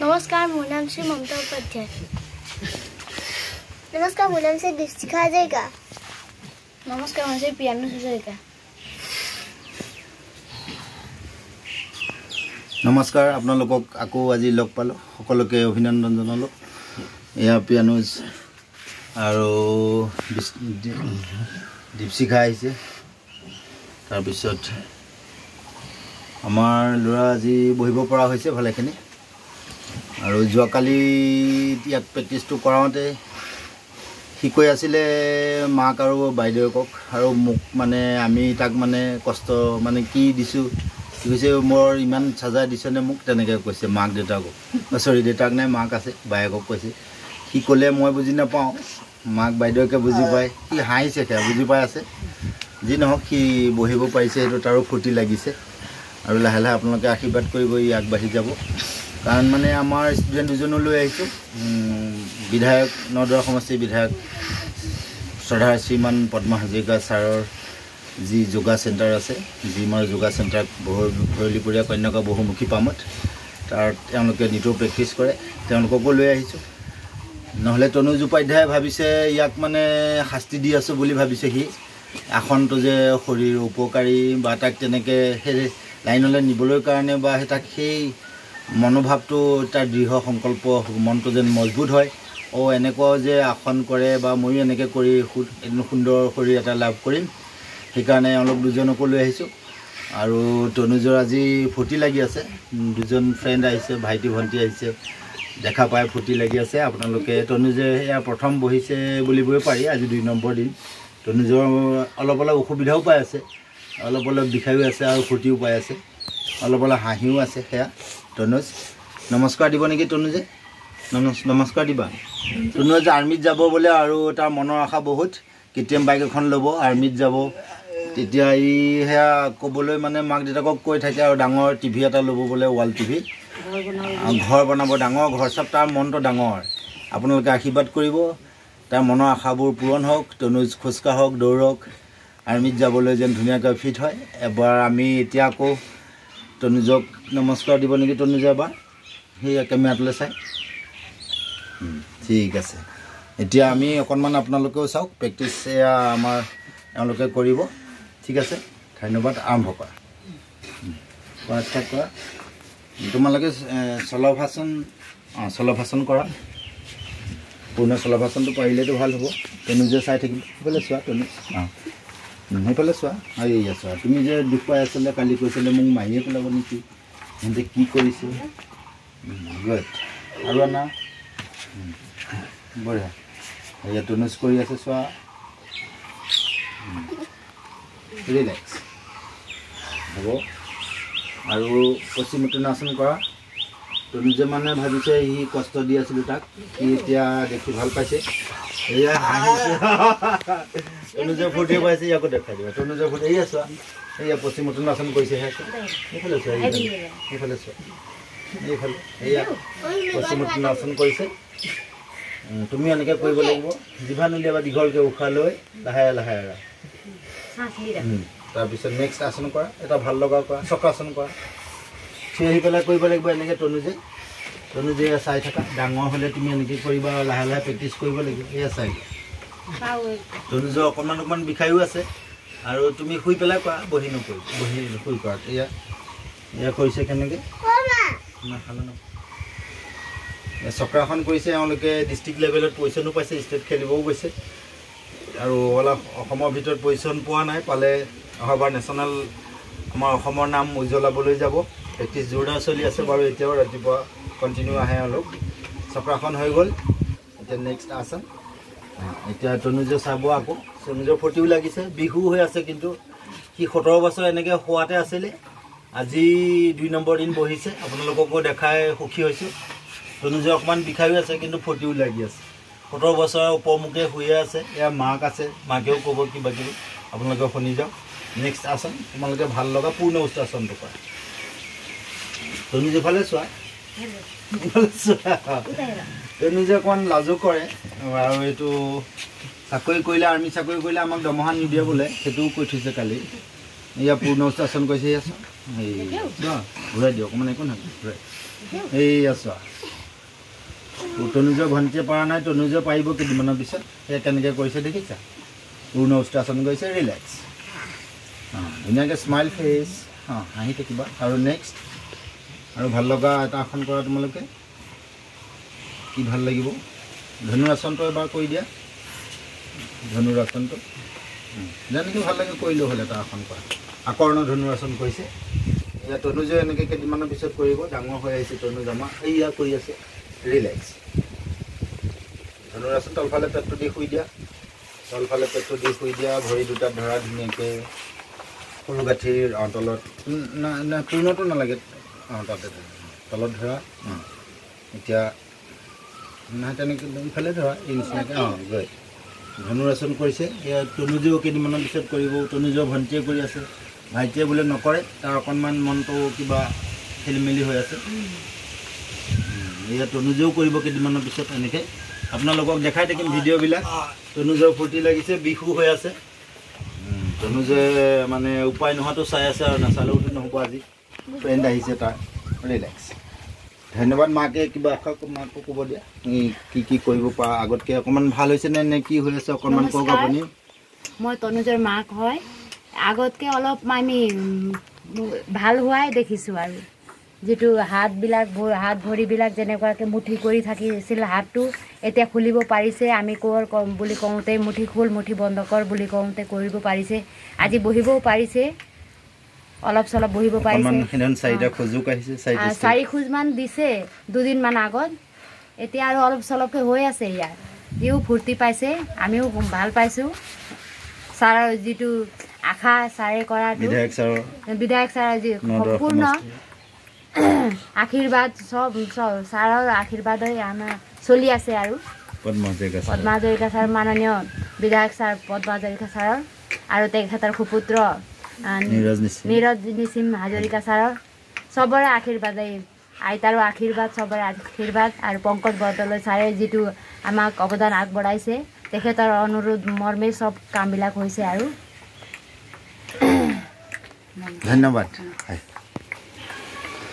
नमस्कार, मेरा नाम श्री ममता उपाध्याय। नमस्कार, मेरा नाम से दीक्षिका हज़ारिका। नमस्कार, मैं पियानो हज़ारिका। नमस्कार, आपनालोকক आको আজি लग पालो सकलोके अभिनंदन जनालो। या पियानोज आरो दीक्षिका आइছে तार पिছত आमार लरा আজি बहिब পৰা হৈছে ভালেখিনি আৰু যোৱাকালি ইয়াক প্ৰেক্টিছটো কৰাওঁতে সি কৈ আছিলে মাক আৰু বাইদেউকক আৰু মোক মানে আমি তাক মানে কষ্ট মানে কি দিছো কৈছে মোৰ ইমান সাজা দিছনে মোক তেনেকৈ কৈছে মাক দেউতাকক সৰি দেউতাক নাই মাক আছে বাইকক কৈছে সি ক'লে মই বুজি নাপাওঁ মাক বাইদেউকে বুজি পায় সি হাঁহিছে সেয়া বুজি পাই আছে যি নহওক সি বহিব পাৰিছে সেইটো তাৰো ফূৰ্তি লাগিছে আৰু লাহে লাহে আপোনালোকে আশীৰ্বাদ কৰিব ই আগবাঢ়ি যাব কাৰণ মানে আমাৰ ষ্টুডেণ্ট দুজনো লৈ আহিছোঁ বিধায়ক নদৰা সমষ্টিৰ বিধায়ক শ্ৰদ্ধাৰ শ্ৰীমান পদ্মা হাজৰিকা ছাৰৰ যি যোগা চেণ্টাৰ আছে জিমৰ যোগা চেণ্টাৰ ভৰলীপুৰীয়া কন্যাকা বহুমুখী পামত তাৰ তেওঁলোকে নিতৌ প্ৰেক্টিছ কৰে তেওঁলোককো লৈ আহিছোঁ নহ'লে তনুজ উপাধ্যায়ে ভাবিছে ইয়াক মানে শাস্তি দি আছোঁ বুলি ভাবিছে সি আসনটো যে শৰীৰ উপকাৰী বা তাক তেনেকৈ সেই লাইনলৈ নিবলৈ কাৰণে বা তাক সেই মনোভাৱটো তাৰ দৃঢ় সংকল্প মনটো যেন মজবুত হয় এনেকুৱা যে আসন কৰে বা ময়ো এনেকৈ কৰি সুন্দৰ শৰীৰ এটা লাভ কৰিম সেইকাৰণে অলপ দুজনকো লৈ আহিছোঁ আৰু তনুজৰ আজি ফূৰ্তি লাগি আছে দুজন ফ্ৰেণ্ড আহিছে ভাইটি ভণ্টি আহিছে দেখা পাই ফূৰ্তি লাগি আছে আপোনালোকে তনুজে এয়া প্ৰথম বহিছে বুলিবই পাৰি আজি 2 নম্বৰ দিন তনুজৰ অলপ অলপ অসুবিধাও পাই আছে অলপ অলপ বিষায়ো আছে আৰু ফূৰ্তিও পাই আছে অলপ অলপ হাঁহিও আছে সেয়া তনুজ নমস্কাৰ দিব নেকি তনুজে নমস্কাৰ দিবা তনুজ আৰ্মিত যাব বোলে আৰু তাৰ মনৰ আশা বহুত কেটিএম বাইক এখন ল'ব আৰ্মিত যাব তেতিয়া ই সেয়া ক'বলৈ মানে মাক দেউতাকক কৈ থাকে আৰু ডাঙৰ টিভি এটা ল'ব বোলে ৱাল টিভি ঘৰ বনাব ডাঙৰ ঘৰ সব তাৰ মনটো ডাঙৰ আপোনালোকে আশীৰ্বাদ কৰিব তাৰ মনৰ আশাবোৰ পূৰণ হওক তনুজ খোজকাঢ়ক দৌৰক আৰ্মিত যাবলৈ যেন ধুনীয়াকৈ ফিট হয় এবাৰ আমি এতিয়া আকৌ তনুজক নমস্কাৰ দিব নেকি তনুজে এবাৰ সেই কেমেৰাটোলৈ চাই ঠিক আছে এতিয়া আমি অকণমান আপোনালোকেও চাওক প্ৰেক্টিছ এয়া আমাৰ তেওঁলোকে কৰিব ঠিক আছে ধন্যবাদ আৰম্ভ কৰা ষ্টাৰ্ট কৰা তোমালোকে চলভাষণ কৰা পূৰ্ণ চলভাষণটো পাৰিলেতো ভাল হ'ব তনুজে চাই থাকিব সেইফালে চোৱা তনুজ সেইফালে চোৱা এইয়া চোৱা তুমি যে দুখ পাই আছিলে কালি কৈছিলে মোক মাৰিয়ে পেলাব নেকি সিহঁতে কি কৰিছে গুড আৰু আনা বঢ়িয়া এয়া তনুজ কৰি আছে চোৱা ৰিলেক্স হ'ব আৰু পশ্চিমোত্তানাসন কৰা তনুজে মানে ভাবিছে সি কষ্ট দি আছিলোঁ তাক সি এতিয়া দেখি ভাল পাইছে এয়া হাঁহিছে তনুজে ফূৰ্তি পাইছে ইয়াকো দেখাই দিব তনুজে ফূৰ্তি এয়া চোৱা এয়া পশ্চিমোত্তানাসন কৰিছে সেইফালে চোৱা সেইফালে চোৱা এইফালে এয়া পশ্চিমোত্তানাসন কৰিছে তুমি এনেকৈ কৰিব লাগিব জিভা নুলিয়াবা দীঘলকৈ উশাহ লৈ লাহে লাহে এৰা তাৰপিছত নেক্সট আসন কৰা এটা ভাল লগা কৰা চক্ৰাসন কৰা থিয় আহি পেলাই কৰিব লাগিব এনেকৈ তনুজে চাই থাকা ডাঙৰ হ'লে তুমি এনেকৈ কৰিবা লাহে লাহে প্ৰেক্টিছ কৰিব লাগিব এয়া চাই তনুজৰ অকণমান বিষায়ো আছে আৰু তুমি শুই পেলাই কৰা বহি শুই কৰা এয়া কৰিছে কেনেকৈ চক্ৰাসন কৰিছে এওঁলোকে ডিষ্ট্ৰিক্ট লেভেলত পজিশ্যনো পাইছে ষ্টেট খেলিবও গৈছে আৰু অলপ অসমৰ ভিতৰত পজিশ্যন পোৱা নাই পালে অহাবাৰ নেশ্যনেল আমাৰ অসমৰ নাম উজ্জ্বলাবলৈ যাব প্ৰেক্টিছ জোৰদাৰ চলি আছে বাৰু এতিয়াও ৰাতিপুৱা কণ্টিনিউ আহে অলপ চক্ৰাসন হৈ গ'ল এতিয়া নেক্সট আসন এতিয়া তনুজে চাব আকৌ তনুজৰ ফূৰ্তিও লাগিছে বিহু হৈ আছে কিন্তু সি 17 বছৰ এনেকৈ হোৱাতে আছিলে আজি 2 নম্বৰ দিন বহিছে আপোনালোককো দেখাই সুখী হৈছোঁ তনুজে অকণমান বিষায়ো আছে কিন্তু ফূৰ্তিও লাগি আছে 17 বছৰৰ ওপৰমুখে শুয়ে আছে এয়া মাক আছে মাকেও ক'ব কিবা কিবি আপোনালোকে শুনি যাওক নেক্সট আসন তোমালোকে ভাল লগা পূৰ্ণ উষ্ট্ৰাসনটো কৰা তনুজে ফালে চোৱা তনুজে অকণমান লাজো কৰে আৰু এইটো চাকৰি কৰিলে আৰ্মি চাকৰি কৰিলে আমাক দৰমহা নিদিয়ে বোলে সেইটোও কৈ থৈছে কালি এয়া পূৰ্ণ উষ্ট্ৰাসন কৰিছে এয়া চোৱা ঘূৰাই দিয়ক অকণমান একো নহয় ঘূৰাই এইয়া চোৱা তনুজৰ ভণ্টিয়ে পৰা নাই, তনুজে পাৰিব কেইদিনমানৰ পিছত। সেয়া কেনেকৈ কৰিছে দেখিছা? পূৰ্ণ উষ্ট্ৰাসন কৰিছে, ৰিলেক্স। ধুনীয়াকৈ স্মাইল ফেচ, হাঁহি থাকিবা। আৰু নেক্সট আৰু ভাল লগা এটা আসন কৰা তোমালোকে। কি ভাল লাগিব? ধনুৰাসনটো এবাৰ কৰি দিয়া। ধনুৰাসনটো যেনেকৈ ভাল লাগে কৰিলেও হ'ল। এটা আসন কৰা, আকৰ্ণ ধনুৰাসন কৰিছে। এয়া তনুজে এনেকৈ কেইদিনমানৰ পিছত কৰিব। ডাঙৰ হৈ আহিছে তনুজ আমাৰ। এইয়া কৰি আছে, ৰিলেক্স। ধনুৰাসন তলফালে পেটটো দি শুই দিয়া। তলফালে পেটটো দি শুই দিয়া। ভৰি দুটাত ধৰা ধুনীয়াকৈ সৰু গাঁঠিৰ তলত, পূৰ্ণটো নালাগে, তাতে তলত ধৰা। এতিয়া নাই তেনেকৈ ইফালে ধৰা, এই নিচিনাকৈ। গৈ ধনুৰাসন কৰিছে। এয়া তনুজেও কেইদিনমানৰ পিছত কৰিব। তনুজৰ ভণ্টিয়ে কৰি আছে। ভাইটিয়ে বোলে নকৰে, তাৰ অকণমান মনটো কিবা খেলি মেলি হৈ আছে। এয়া তনুজেও কৰিব কেইদিনমানৰ পিছত। এনেকৈ আপোনালোকক দেখাই থাকিম ভিডিঅ'বিলাক। তনুজৰ ফূৰ্তি লাগিছে, বিহু হৈ আছে। তনুজে মানে উপায় নোহোৱাটো চাই আছে, আৰু নাচালেওতো নহ'ব। আজি ফ্ৰেণ্ড আহিছে তাৰ, ৰিলেক্স। ধন্যবাদ। মাকে কিবা মাকো ক'ব দিয়া, কি কৰিব পৰা আগতকৈ অকণমান ভাল হৈছে নে কি হৈ আছে অকণমান কওক আপুনি। মই তনুজৰ মাক হয়। আগতকৈ অলপ আমি ভাল হোৱাই দেখিছোঁ। আৰু যিটো হাত ভৰিবিলাক যেনেকুৱাকৈ মুঠি কৰি থাকিছিল, হাতটো এতিয়া খুলিব পাৰিছে। আমি ক'ম বুলি কওঁতে মুঠি খোল, মুঠি বন্ধ কৰ বুলি কওঁতে কৰিব পাৰিছে। আজি বহিবও পাৰিছে, অলপ চলপ বহিব পাৰিছে। 4 খোজমান দিছে দুদিনমান আগত। এতিয়া আৰু অলপ চলপকৈ হৈ আছে ইয়াৰ। সিও ফূৰ্তি পাইছে, আমিও ভাল পাইছোঁ। ছাৰৰ যিটো আশা ছাৰে কৰাটো, বিধায়ক ছাৰৰ যি সম্পূৰ্ণ আশীৰ্বাদ, চব ছাৰৰ আশীৰ্বাদে আমাৰ চলি আছে। আৰু পদ্মা হাজৰিকা ছাৰ, মাননীয় বিধায়ক ছাৰ পদ্মা হাজৰিকা ছাৰৰ, আৰু তেখেতৰ সুপুত্ৰ নীৰজ নিসিম হাজৰিকা ছাৰৰ, চবৰে আশীৰ্বাদ, আইতাৰো আশীৰ্বাদ, চবৰে আশীৰ্বাদ। আৰু পংকজ বৰদলৈ ছাৰে যিটো আমাক অৱদান আগবঢ়াইছে, তেখেতৰ অনুৰোধ মৰ্মে চব কামবিলাক হৈছে। আৰু ধন্যবাদ।